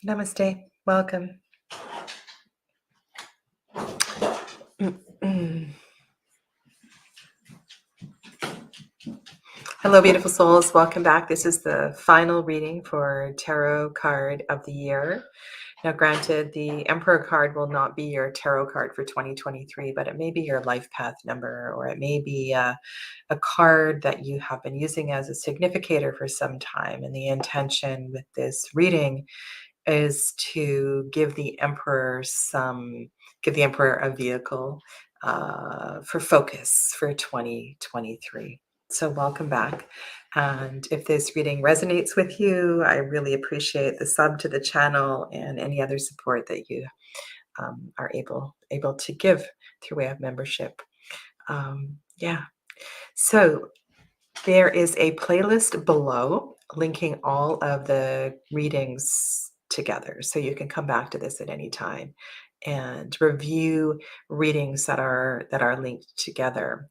Namaste. Welcome. Hello, beautiful souls. Welcome back. This is the final reading for Tarot card of the year. Now, granted, the Emperor card will not be your tarot card for 2023, but it may be your life path number, or it may be a card that you have been using as a significator for some time. And the intention with this reading is to give the Emperor a vehicle for focus for 2023. So welcome back. And if this reading resonates with you, I really appreciate the sub to the channel and any other support that you are able to give through way of membership. Yeah. So there is a playlist below linking all of the readings together. So you can come back to this at any time and review readings that are linked together.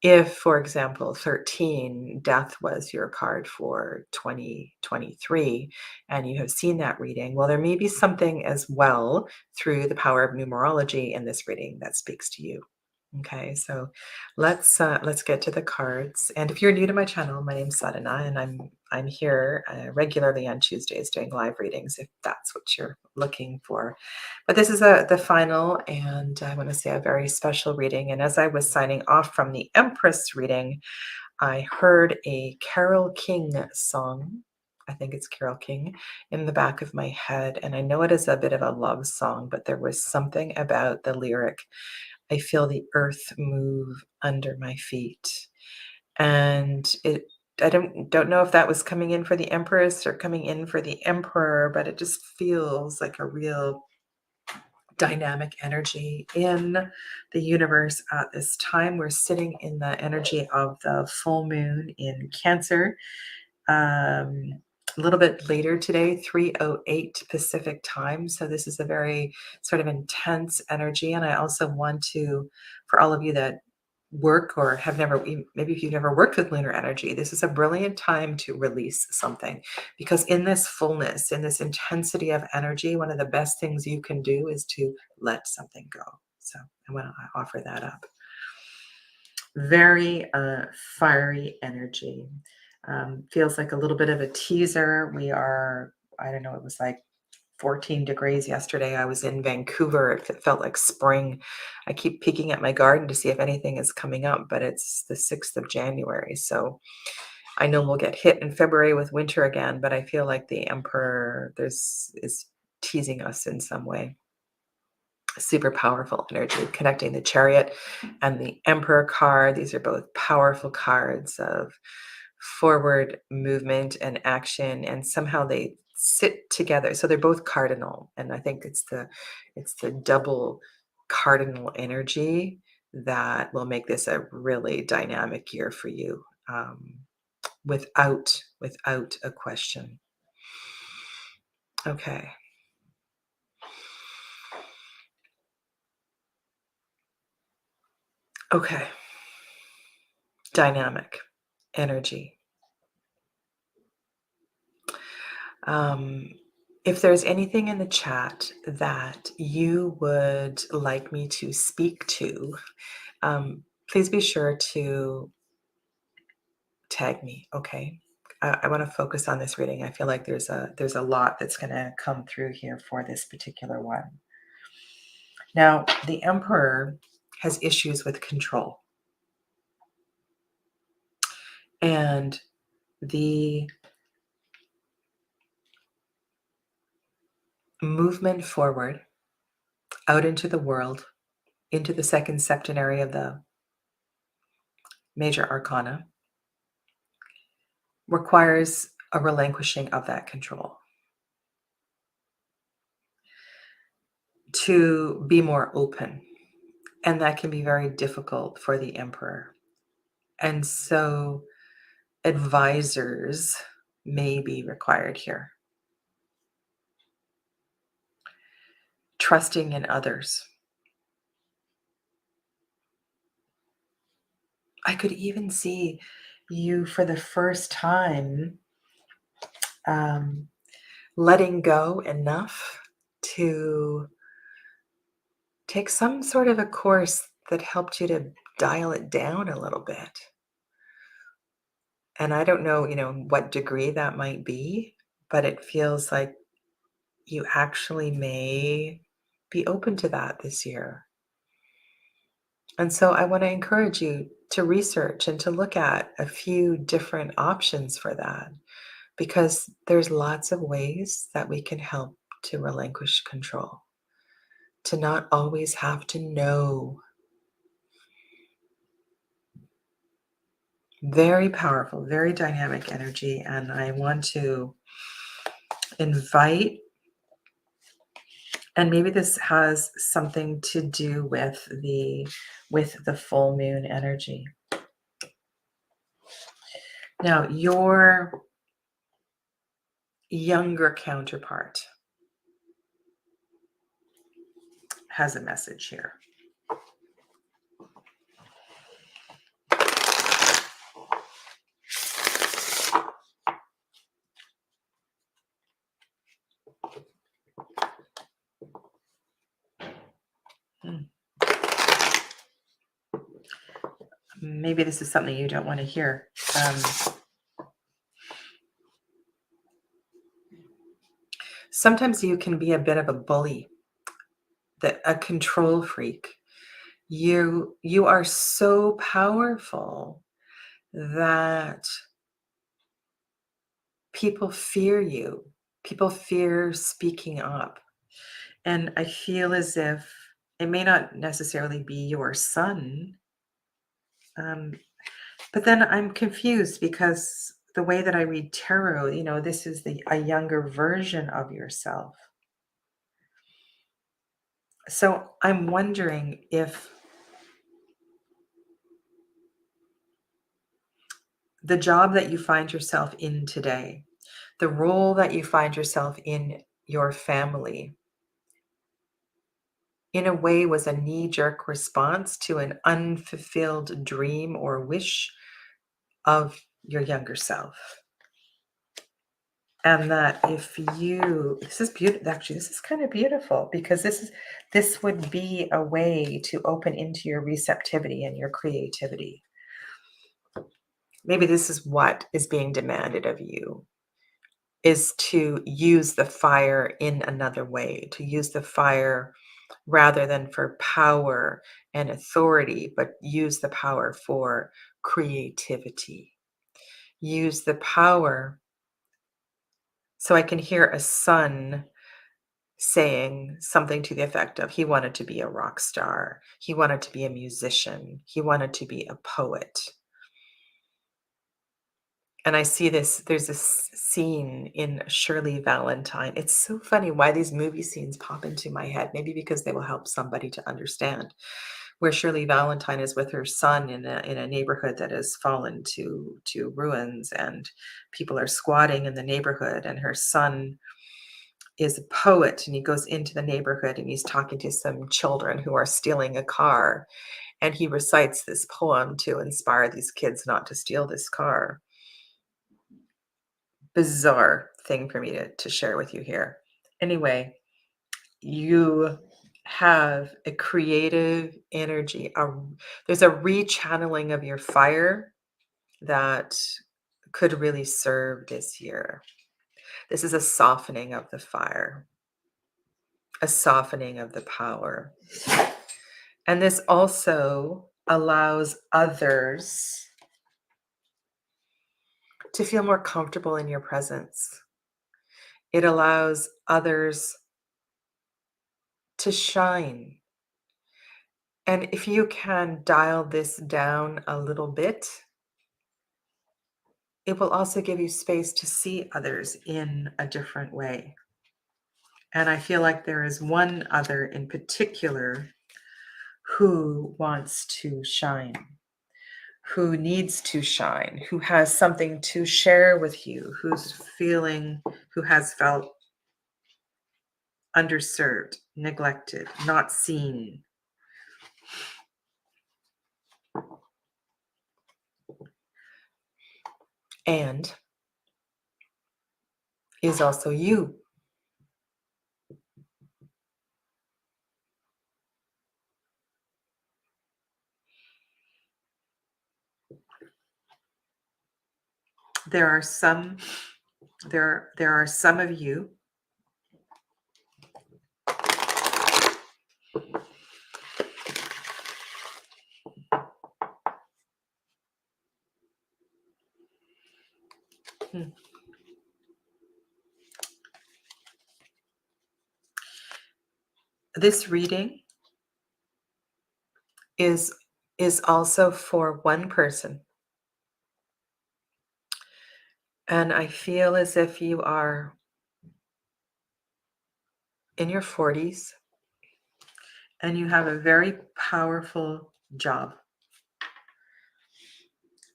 If, for example, 13, death was your card for 2023, and you have seen that reading, well, there may be something as well through the power of numerology in this reading that speaks to you. Okay, so let's get to the cards. And if you're new to my channel, my name's Sadhana, and I'm here regularly on Tuesdays doing live readings if that's what you're looking for. But this is the final, and I want to say a very special reading. And as I was signing off from the Empress reading, I heard a Carole King song. I think it's Carole King in the back of my head, and I know it is a bit of a love song, but there was something about the lyric. I feel the earth move under my feet. And I don't know if that was coming in for the Empress or coming in for the Emperor, but it just feels like a real dynamic energy in the universe at this time. We're sitting in the energy of the full moon in Cancer. A little bit later today, 3:08 Pacific time. So this is a very sort of intense energy. And I also want to, for all of you that work or have never, maybe if you've never worked with lunar energy, this is a brilliant time to release something. Because in this fullness, in this intensity of energy, one of the best things you can do is to let something go. So I want to offer that up. Very fiery energy. Feels like a little bit of a teaser. We are, I don't know, it was like 14 degrees yesterday. I was in Vancouver. It felt like spring. I keep peeking at my garden to see if anything is coming up, but it's the 6th of January. So I know we'll get hit in February with winter again, but I feel like the Emperor is teasing us in some way. Super powerful energy connecting the Chariot and the Emperor card. These are both powerful cards of forward movement and action, and somehow they sit together. So they're both cardinal, and I think it's the double cardinal energy that will make this a really dynamic year for you, without a question. Okay. Okay. Dynamic energy. If there's anything in the chat that you would like me to speak to, please be sure to tag me. Okay. I want to focus on this reading. I feel like there's a lot that's going to come through here for this particular one. Now, the Emperor has issues with control. And the movement forward out into the world, into the second septenary of the major arcana, requires a relinquishing of that control to be more open. And that can be very difficult for the Emperor. And so advisors may be required here. Trusting in others. I could even see you, for the first time, letting go enough to take some sort of a course that helped you to dial it down a little bit. And I don't know, what degree that might be, but it feels like you actually may be open to that this year. And so I want to encourage you to research and to look at a few different options for that, because there's lots of ways that we can help to relinquish control, to not always have to know. Very powerful, very dynamic energy. And I want to invite, and maybe this has something to do with the full moon energy. Now, your younger counterpart has a message here. Maybe this is something you don't want to hear. Sometimes you can be a bit of a bully, a control freak. You are so powerful that people fear you. People fear speaking up. And I feel as if it may not necessarily be your son, but then I'm confused because the way that I read tarot, this is a younger version of yourself. So I'm wondering if the job that you find yourself in today, the role that you find yourself in your family, in a way was a knee-jerk response to an unfulfilled dream or wish of your younger self. And that this is beautiful. Actually, this is kind of beautiful, because this would be a way to open into your receptivity and your creativity. Maybe this is what is being demanded of you, is to use the fire in another way, to use the fire rather than for power and authority, but use the power for creativity. Use the power. So I can hear a son saying something to the effect of, he wanted to be a rock star, he wanted to be a musician, he wanted to be a poet. And I see there's this scene in Shirley Valentine. It's so funny why these movie scenes pop into my head, maybe because they will help somebody to understand, where Shirley Valentine is with her son in a neighborhood that has fallen to ruins, and people are squatting in the neighborhood, and her son is a poet, and he goes into the neighborhood and he's talking to some children who are stealing a car, and he recites this poem to inspire these kids not to steal this car. Bizarre thing for me to share with you here. Anyway, you have a creative energy. There's a rechanneling of your fire that could really serve this year. This is a softening of the fire, a softening of the power. And this also allows others to feel more comfortable in your presence. It allows others to shine. And if you can dial this down a little bit, it will also give you space to see others in a different way. And I feel like there is one other in particular who wants to shine, who needs to shine, who has something to share with you, who has felt underserved, neglected, not seen. and is also you. There are some of you Hmm. This reading is also for one person. And I feel as if you are in your 40s and you have a very powerful job.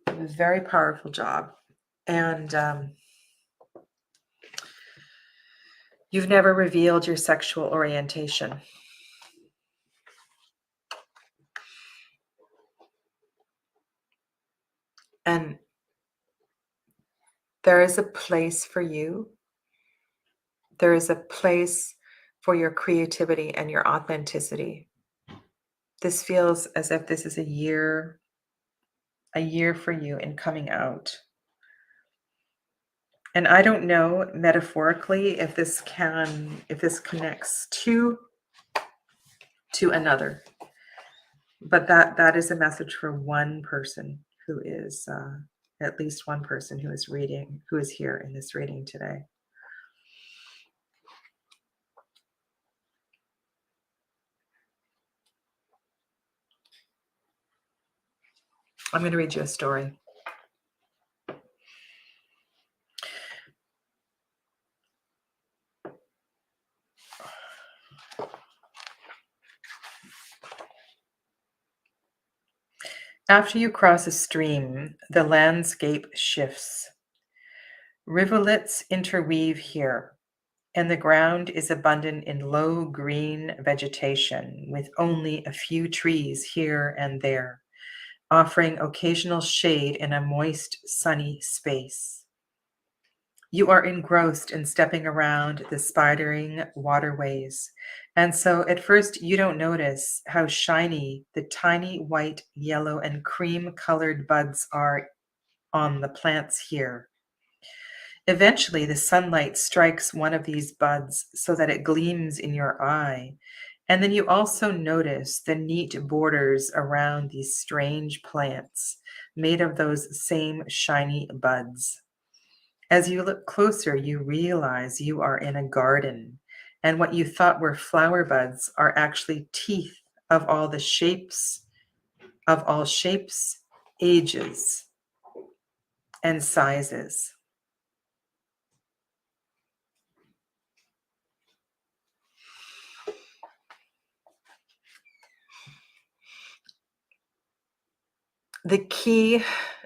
A very powerful job. And you've never revealed your sexual orientation. And there is a place for you. There is a place for your creativity and your authenticity. This feels as if this is a year for you in coming out. And I don't know metaphorically if this connects to another, but that is a message for one person who is at least one person who is here in this reading today. I'm going to read you a story. After you cross a stream, the landscape shifts. Rivulets interweave here, and the ground is abundant in low green vegetation with only a few trees here and there, offering occasional shade in a moist, sunny space. You are engrossed in stepping around the spidering waterways, and so at first you don't notice how shiny the tiny white, yellow, and cream-colored buds are on the plants here. Eventually, the sunlight strikes one of these buds so that it gleams in your eye, and then you also notice the neat borders around these strange plants made of those same shiny buds. As you look closer, you realize you are in a garden, and what you thought were flower buds are actually teeth of all shapes, ages, and sizes. The key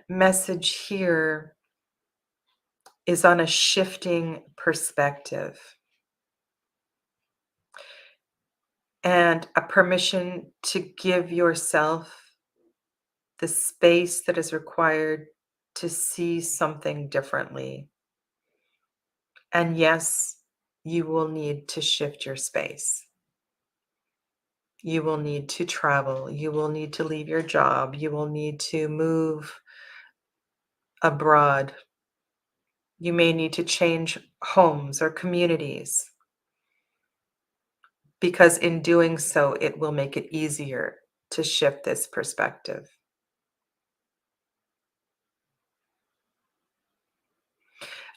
message here is on a shifting perspective and a permission to give yourself the space that is required to see something differently. And yes, you will need to shift your space. You will need to travel. You will need to leave your job. You will need to move abroad. You may need to change homes or communities, because in doing so, it will make it easier to shift this perspective.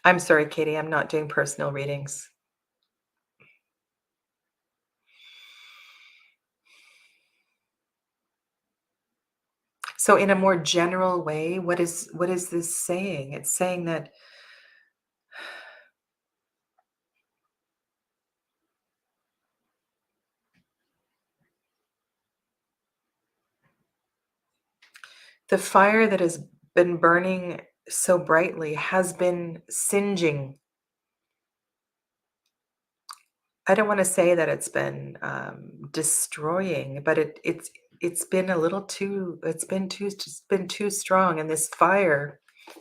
I'm sorry, Katie, I'm not doing personal readings. So in a more general way, what is this saying? It's saying that the fire that has been burning so brightly has been singeing. I don't want to say that it's been destroying, but it's been a little too. It's been too strong, and this fire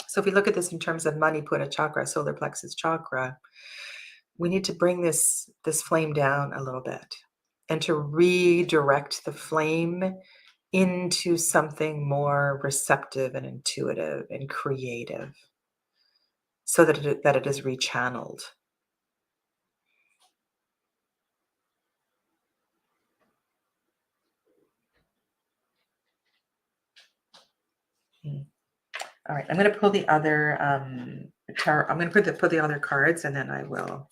So if we look at this in terms of Manipura chakra, solar plexus chakra, we need to bring this flame down a little bit and to redirect the flame into something more receptive and intuitive and creative so that it is rechanneled. Mm. All right, I'm going to pull the other tarot. I'm going to put the other cards, and then I will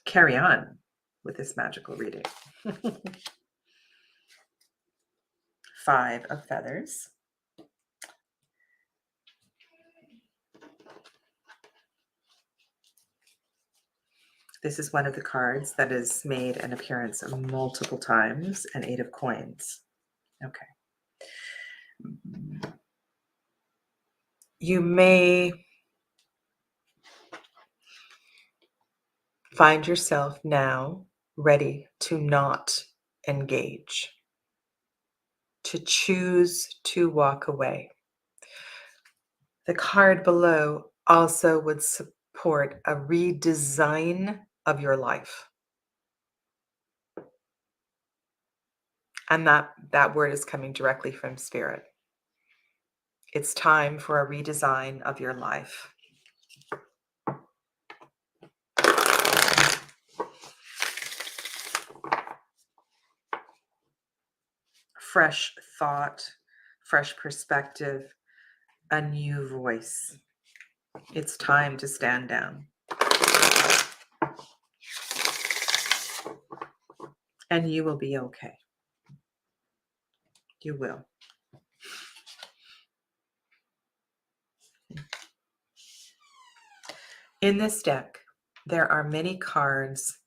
carry on with this magical reading. 5 of feathers. This is one of the cards that has made an appearance multiple times, and 8 of coins. Okay. You may find yourself now ready to not engage, to choose to walk away. The card below also would support a redesign of your life. And that word is coming directly from Spirit. It's time for a redesign of your life. Fresh thought, fresh perspective, a new voice. It's time to stand down. And you will be okay. You will. In this deck, there are many cards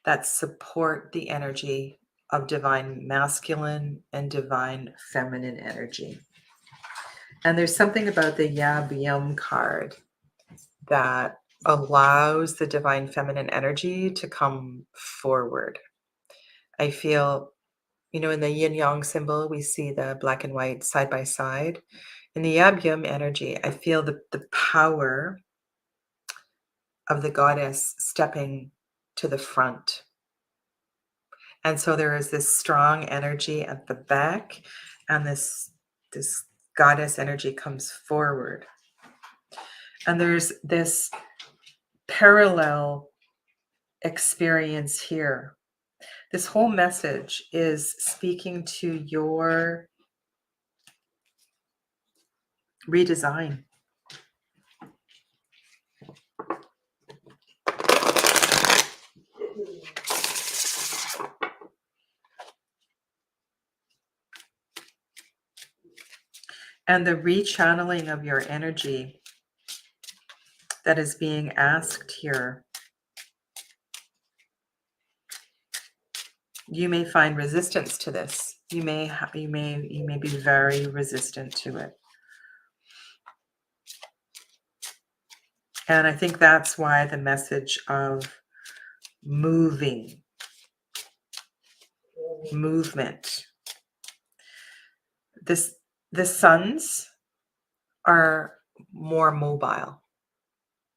that support the energy of divine masculine and divine feminine energy. And there's something about the Yab Yum card that allows the divine feminine energy to come forward. I feel, in the yin yang symbol, we see the black and white side by side. In the Yab Yum energy, I feel the power of the goddess stepping to the front. And so there is this strong energy at the back, and this goddess energy comes forward. And there's this parallel experience here. This whole message is speaking to your redesign. And the rechanneling of your energy that is being asked here. You may find resistance to this. You may be very resistant to it. And I think that's why the message of movement. The suns are more mobile.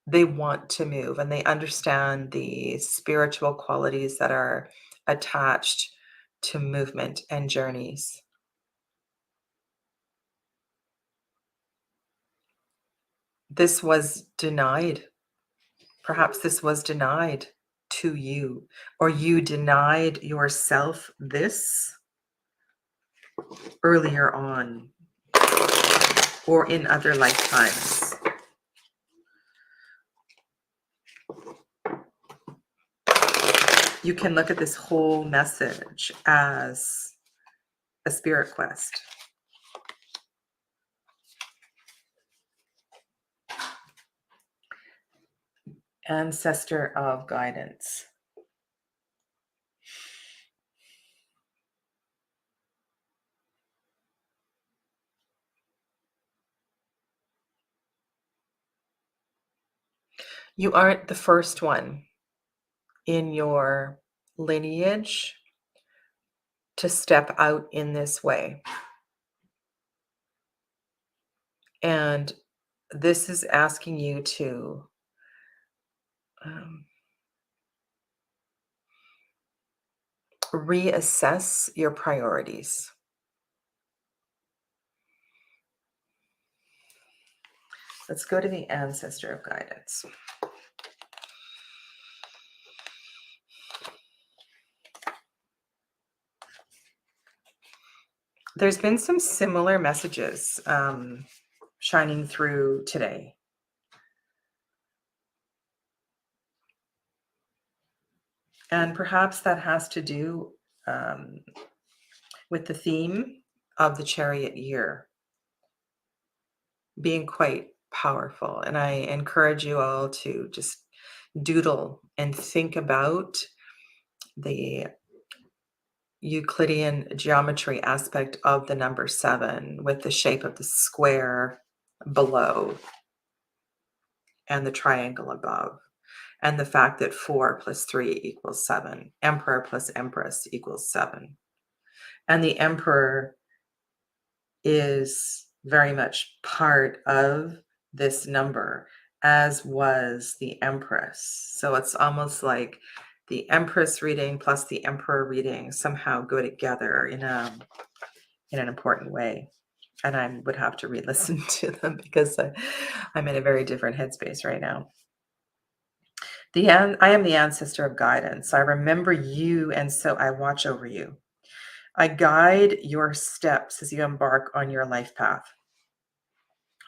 They want to move, and they understand the spiritual qualities that are attached to movement and journeys. This was denied. Perhaps this was denied to you, or you denied yourself this earlier on or in other lifetimes. You can look at this whole message as a spirit quest. Ancestor of guidance. You aren't the first one in your lineage to step out in this way. And this is asking you to um, reassess your priorities. Let's go to the ancestor of guidance. There's been some similar messages shining through today. And perhaps that has to do um, with the theme of the chariot year being quite powerful. And I encourage you all to just doodle and think about the Euclidean geometry aspect of the number 7 with the shape of the square below and the triangle above, and the fact that 4 plus 3 equals 7, emperor plus empress equals 7. And the emperor is very much part of this number, as was the empress. So it's almost like the empress reading plus the emperor reading somehow go together in an important way. And I would have to re-listen to them because I'm in a very different headspace right now. I am the ancestor of guidance. I remember you, and so I watch over you. I guide your steps as you embark on your life path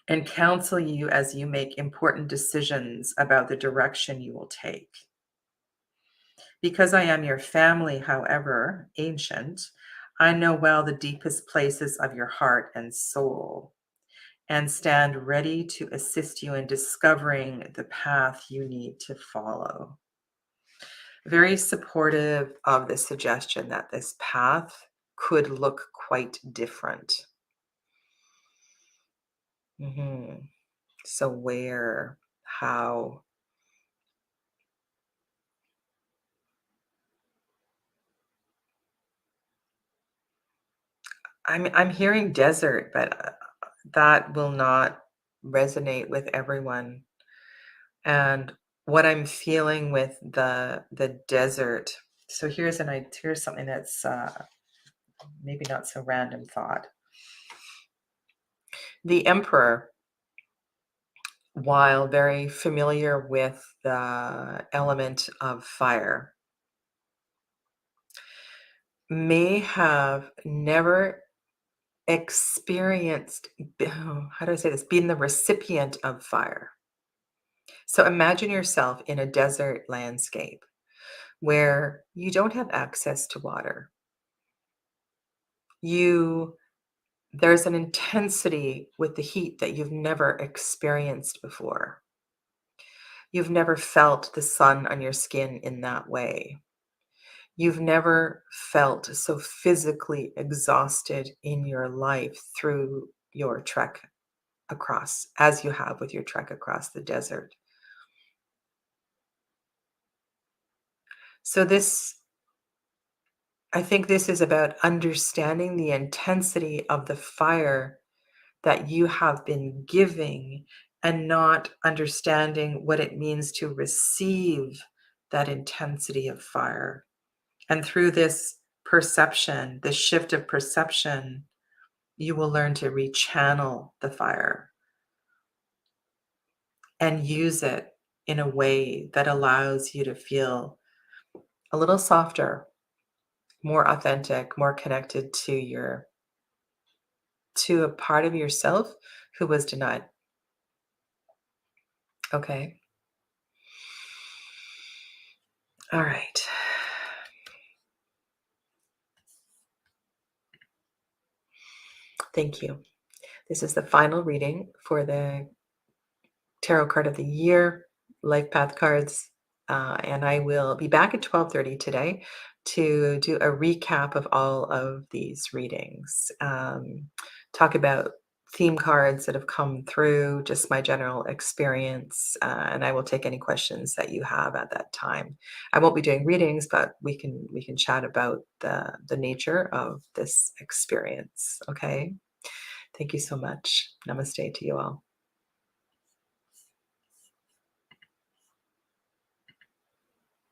and counsel you as you make important decisions about the direction you will take. Because I am your family, however ancient, I know well the deepest places of your heart and soul, and stand ready to assist you in discovering the path you need to follow. Very supportive of the suggestion that this path could look quite different. So where, how, I'm hearing desert, but that will not resonate with everyone. And what I'm feeling with the desert. So here's something that's maybe not so random thought. The emperor, while very familiar with the element of fire, may have never experienced, how do I say this, being the recipient of fire. So imagine yourself in a desert landscape where you don't have access to water. There's an intensity with the heat that you've never experienced before. You've never felt the sun on your skin in that way. You've never felt so physically exhausted in your life through your trek across, as you have with your trek across the desert. So I think this is about understanding the intensity of the fire that you have been giving and not understanding what it means to receive that intensity of fire. And through this perception, this shift of perception, you will learn to rechannel the fire and use it in a way that allows you to feel a little softer, more authentic, more connected to a part of yourself who was denied. Okay. All right. Thank you. This is the final reading for the tarot card of the year, life path cards. And I will be back at 12:30 today to do a recap of all of these readings, talk about theme cards that have come through, just my general experience, and I will take any questions that you have at that time. I won't be doing readings, but we can chat about the nature of this experience. Okay. Thank you so much. Namaste to you all.